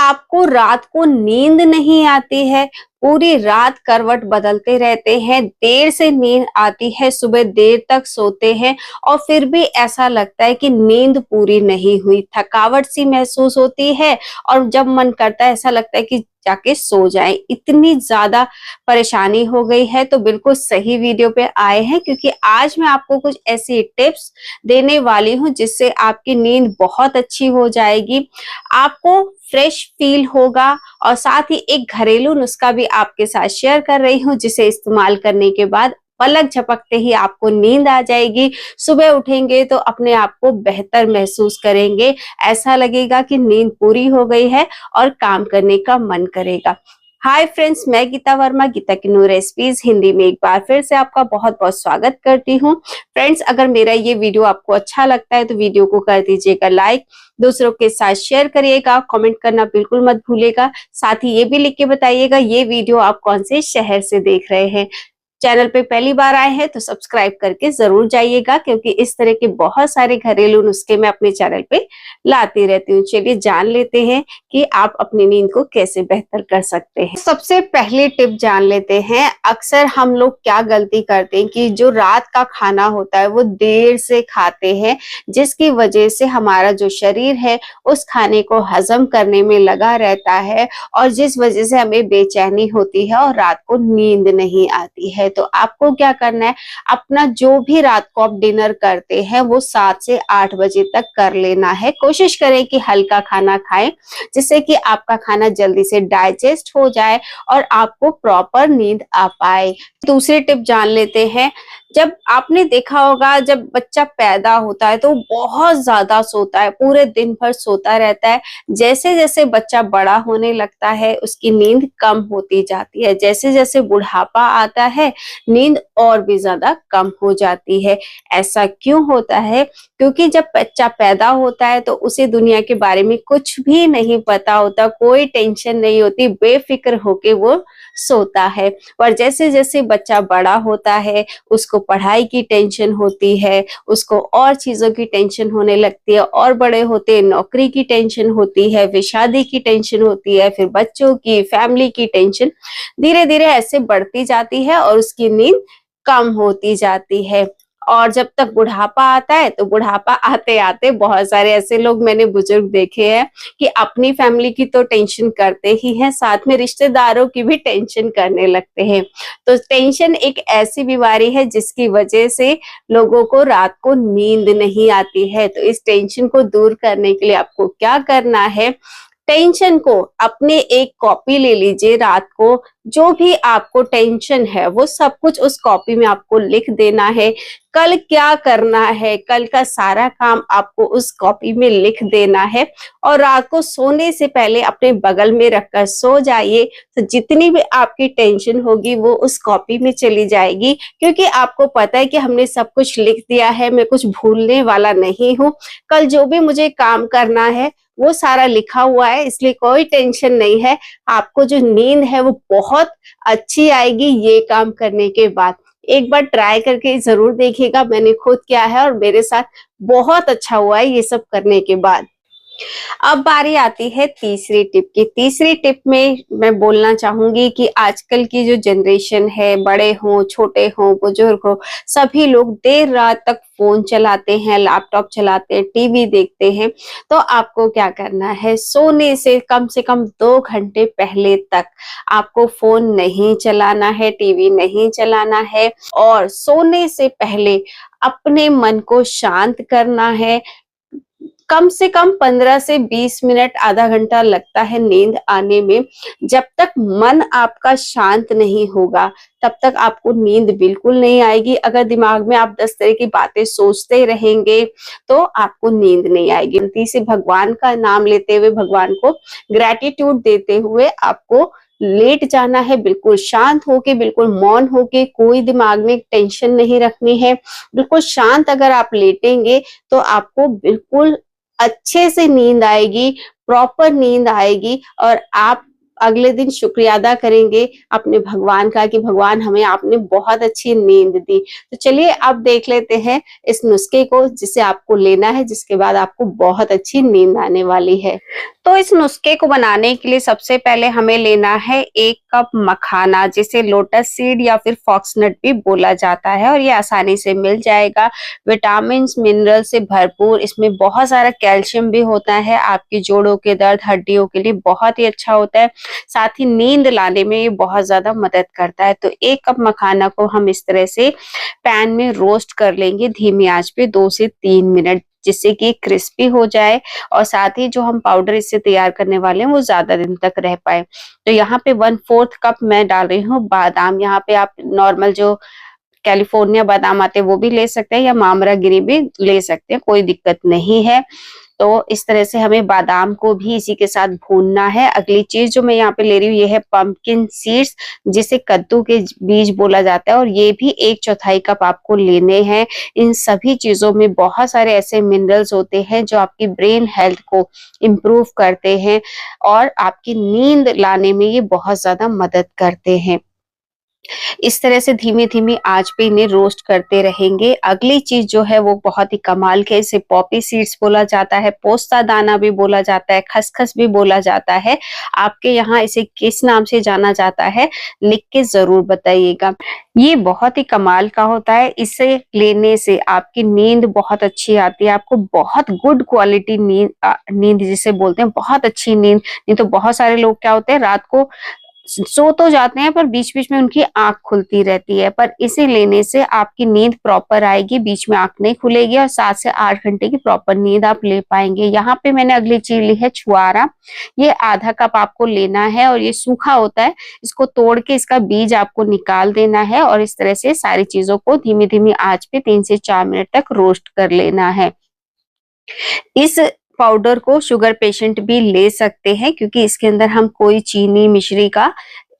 आपको रात को नींद नहीं आती है, पूरी रात करवट बदलते रहते हैं, देर से नींद आती है, सुबह देर तक सोते हैं और फिर भी ऐसा लगता है कि नींद पूरी नहीं हुई, थकावट सी महसूस होती है और जब मन करता है ऐसा लगता है कि जाके सो जाए, इतनी ज्यादा परेशानी हो गई है। तो बिल्कुल सही वीडियो पे आए हैं, क्योंकि आज मैं आपको कुछ ऐसी टिप्स देने वाली हूँ जिससे आपकी नींद बहुत अच्छी हो जाएगी, आपको फ्रेश फील होगा और साथ ही एक घरेलू नुस्खा भी आपके साथ शेयर कर रही हूँ जिसे इस्तेमाल करने के बाद पलक झपकते ही आपको नींद आ जाएगी। सुबह उठेंगे तो अपने आप को बेहतर महसूस करेंगे, ऐसा लगेगा कि नींद पूरी हो गई है और काम करने का मन करेगा। हाय फ्रेंड्स, मैं गीता वर्मा, गीता की न्यू रेसिपीज हिंदी में एक बार फिर से आपका बहुत बहुत स्वागत करती हूँ। फ्रेंड्स, अगर मेरा ये वीडियो आपको अच्छा लगता है तो वीडियो को कर दीजिएगा लाइक, दूसरों के साथ शेयर करिएगा, कमेंट करना बिल्कुल मत भूलिएगा। साथ ही ये भी लिख के बताइएगा ये वीडियो आप कौन से शहर से देख रहे हैं। चैनल पे पहली बार आए हैं तो सब्सक्राइब करके जरूर जाइएगा, क्योंकि इस तरह के बहुत सारे घरेलू नुस्खे मैं अपने चैनल पे लाती रहती हूँ। चलिए जान लेते हैं कि आप अपनी नींद को कैसे बेहतर कर सकते हैं। सबसे पहले टिप जान लेते हैं। अक्सर हम लोग क्या गलती करते हैं कि जो रात का खाना होता है वो देर से खाते हैं, जिसकी वजह से हमारा जो शरीर है उस खाने को हजम करने में लगा रहता है और जिस वजह से हमें बेचैनी होती है और रात को नींद नहीं आती है। तो आपको क्या करना है, अपना जो भी रात को आप डिनर करते हैं वो 7 से 8 बजे तक कर लेना है। कोशिश करें कि हल्का खाना खाएं जिससे कि आपका खाना जल्दी से डाइजेस्ट हो जाए और आपको प्रॉपर नींद आ पाए। दूसरी टिप जान लेते हैं। जब आपने देखा होगा जब बच्चा पैदा होता है तो बहुत ज्यादा सोता है, पूरे दिन भर सोता रहता है। जैसे जैसे बच्चा बड़ा होने लगता है उसकी नींद कम होती जाती है, जैसे जैसे बुढ़ापा आता है नींद और भी ज्यादा कम हो जाती है। ऐसा क्यों होता है? क्योंकि जब बच्चा पैदा होता है तो उसे दुनिया के बारे में कुछ भी नहीं पता होता, कोई टेंशन नहीं होती, बेफिक्र होके वो सोता है। और जैसे जैसे बच्चा बड़ा होता है उसको पढ़ाई की टेंशन होती है, उसको और चीजों की टेंशन होने लगती है, और बड़े होते नौकरी की टेंशन होती है, फिर शादी की टेंशन होती है, फिर बच्चों की, फैमिली की टेंशन धीरे धीरे ऐसे बढ़ती जाती है और उसकी नींद कम होती जाती है। और जब तक बुढ़ापा आता है तो बुढ़ापा आते आते बहुत सारे ऐसे लोग मैंने बुजुर्ग देखे हैं कि अपनी फैमिली की तो टेंशन करते ही हैं, साथ में रिश्तेदारों की भी टेंशन करने लगते हैं। तो टेंशन एक ऐसी बीमारी है जिसकी वजह से लोगों को रात को नींद नहीं आती है। तो इस टेंशन को दूर करने के लिए आपको क्या करना है, टेंशन को अपने एक कॉपी ले लीजिए, रात को जो भी आपको टेंशन है वो सब कुछ उस कॉपी में आपको लिख देना है। कल क्या करना है, कल का सारा काम आपको उस कॉपी में लिख देना है और रात को सोने से पहले अपने बगल में रखकर सो जाइए। तो जितनी भी आपकी टेंशन होगी वो उस कॉपी में चली जाएगी, क्योंकि आपको पता है कि हमने सब कुछ लिख दिया है, मैं कुछ भूलने वाला नहीं हूँ। कल जो भी मुझे काम करना है वो सारा लिखा हुआ है, इसलिए कोई टेंशन नहीं है। आपको जो नींद है वो बहुत अच्छी आएगी ये काम करने के बाद। एक बार ट्राई करके जरूर देखिएगा, मैंने खुद किया है और मेरे साथ बहुत अच्छा हुआ है ये सब करने के बाद। अब बारी आती है तीसरी टिप की। तीसरी टिप में मैं बोलना चाहूंगी कि आजकल की जो जनरेशन है, बड़े हों, छोटे हों, बुजुर्ग हो, सभी लोग देर रात तक फोन चलाते हैं, लैपटॉप चलाते हैं, टीवी देखते हैं। तो आपको क्या करना है, सोने से कम 2 घंटे पहले तक आपको फोन नहीं चलाना है, टीवी नहीं चलाना है और सोने से पहले अपने मन को शांत करना है। कम से कम 15 से 20 मिनट, आधा घंटा लगता है नींद आने में। जब तक मन आपका शांत नहीं होगा तब तक आपको नींद बिल्कुल नहीं आएगी। अगर दिमाग में आप 10 तरह की बातें सोचते रहेंगे तो आपको नींद नहीं आएगी। शांति से भगवान का नाम लेते हुए, भगवान को ग्रेटिट्यूड देते हुए आपको लेट जाना है, बिल्कुल शांत होके, बिल्कुल मौन होके, कोई दिमाग में टेंशन नहीं रखनी है। बिल्कुल शांत अगर आप लेटेंगे तो आपको बिल्कुल अच्छे से नींद आएगी, प्रॉपर नींद आएगी और आप अगले दिन शुक्रिया अदा करेंगे अपने भगवान का कि भगवान हमें आपने बहुत अच्छी नींद दी। तो चलिए अब देख लेते हैं इस नुस्खे को जिसे आपको लेना है, जिसके बाद आपको बहुत अच्छी नींद आने वाली है। तो इस नुस्खे को बनाने के लिए सबसे पहले हमें लेना है 1 कप मखाना, जिसे लोटस सीड या फिर फॉक्सनट भी बोला जाता है, और ये आसानी से मिल जाएगा। विटामिन मिनरल से भरपूर, इसमें बहुत सारा कैल्शियम भी होता है, आपकी जोड़ों के दर्द, हड्डियों के लिए बहुत ही अच्छा होता है। साथ ही नींद लाने में ये बहुत ज्यादा मदद करता है। तो 1 कप मखाना को हम इस तरह से पैन में रोस्ट कर लेंगे धीमी आंच पे 2 से 3 मिनट, जिससे कि क्रिस्पी हो जाए और साथ ही जो हम पाउडर इससे तैयार करने वाले हैं वो ज्यादा दिन तक रह पाए। तो यहाँ पे 1/4 कप मैं डाल रही हूँ बादाम। यहाँ पे आप नॉर्मल जो कैलिफोर्निया बादाम आते हैं वो भी ले सकते हैं, या मामरा गिरी भी ले सकते हैं, कोई दिक्कत नहीं है। तो इस तरह से हमें बादाम को भी इसी के साथ भूनना है। अगली चीज जो मैं यहाँ पे ले रही हूँ ये है पंपकिन सीड्स, जिसे कद्दू के बीज बोला जाता है, और ये भी 1/4 कप आपको लेने हैं। इन सभी चीजों में बहुत सारे ऐसे मिनरल्स होते हैं जो आपकी ब्रेन हेल्थ को इम्प्रूव करते हैं और आपकी नींद लाने में ये बहुत ज्यादा मदद करते हैं। इस तरह से धीमी-धीमी आँच पे इन्हें रोस्ट करते रहेंगे। अगली चीज़ जो है वो बहुत ही कमाल की है, इसे पॉपी सीड्स बोला जाता है, पोस्ता दाना भी बोला जाता है, खसखस भी बोला जाता है। आपके यहाँ इसे किस नाम से जाना जाता है, लिख के ज़रूर बताइएगा। ये बहुत ही कमाल का होता है, इसे लेने से आपकी नींद बहुत अच्छी आती है, आपको बहुत गुड क्वालिटी नींद जिसे बोलते हैं, बहुत अच्छी नींद। नहीं तो बहुत सारे लोग क्या होते हैं, रात को सो तो जाते हैं पर बीच-बीच में उनकी आँख खुलती रहती है, पर इसे लेने से आपकी नींद प्रॉपर आएगी, बीच में आँख नहीं खुलेगी और 7 से 8 घंटे की प्रॉपर नींद आप ले पाएँगे। यहाँ पे मैंने अगली चीज़ ली है छुआरा। ये आधा कप आपको लेना है और ये सूखा होता है, इसको तोड़ के इसका बीज आपको निकाल देना है और इस तरह से सारी चीज़ों को धीमी-धीमी आँच पे 3 से 4 मिनट तक रोस्ट कर लेना है। इस पाउडर को शुगर पेशेंट भी ले सकते हैं, क्योंकि इसके अंदर हम कोई चीनी, मिश्री का,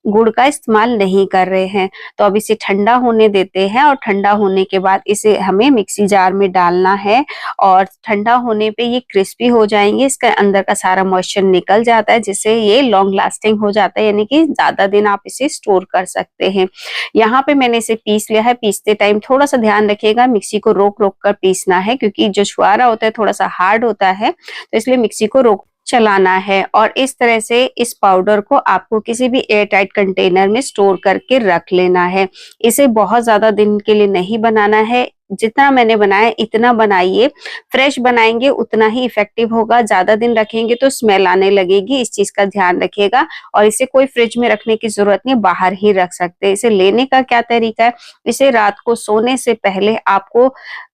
गुड़ का इस्तेमाल नहीं कर रहे हैं। तो अब इसे ठंडा होने देते हैं और ठंडा होने के बाद इसे हमें मिक्सी जार में डालना है और ठंडा होने पे ये क्रिस्पी हो जाएँगे, इसके अंदर का सारा मॉइस्चर निकल जाता है, जिससे ये लॉन्ग लास्टिंग हो जाता है, यानी कि ज़्यादा दिन आप इसे स्टोर कर सकते हैं। यहाँ पे मैंने इसे पीस लिया है, पीसते टाइम थोड़ा-सा ध्यान रखिएगा, मिक्सी को रोक-रोक कर पीसना है, क्योंकि जो छुआरा होता है थोड़ा-सा हार्ड होता है, तो इसलिए मिक्सी को रोक चलाना है। और इस तरह से इस पाउडर को आपको किसी भी एयर टाइट कंटेनर में स्टोर करके रख लेना है। इसे बहुत ज़्यादा दिन के लिए नहीं बनाना है, जितना मैंने बनाया इतना बनाइए। फ्रेश बनाएँगे उतना ही इफेक्टिव होगा, ज़्यादा दिन रखेंगे तो स्मेल आने लगेगी, इस चीज़ का ध्यान रखिएगा। और इसे कोई फ्रिज में रखने की ज़रूरत नहीं, बाहर ही रख सकते हैं। इसे लेने का क्या तरीका है, इसे रात को सोने से पहले आपको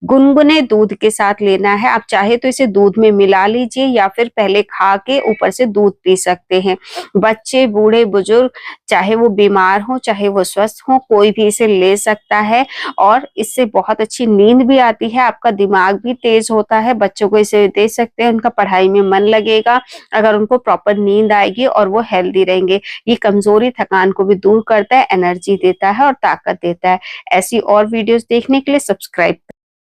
गुनगुने दूध के साथ लेना है। आप चाहे तो इसे दूध में मिला लीजिए या फिर पहले खा के ऊपर से दूध पी सकते हैं। बच्चे, बूढ़े, बुजुर्ग, चाहे वो बीमार हो, चाहे वो स्वस्थ हो, कोई भी इसे ले सकता है और इससे बहुत अच्छी नींद भी आती है, आपका दिमाग भी तेज होता है। बच्चों को इसे दे सकते हैं, उनका पढ़ाई में मन लगेगा अगर उनको प्रॉपर नींद आएगी और वो हेल्दी रहेंगे। ये कमजोरी, थकान को भी दूर करता है, एनर्जी देता है और ताकत देता है। ऐसी और वीडियोस देखने के लिए सब्सक्राइब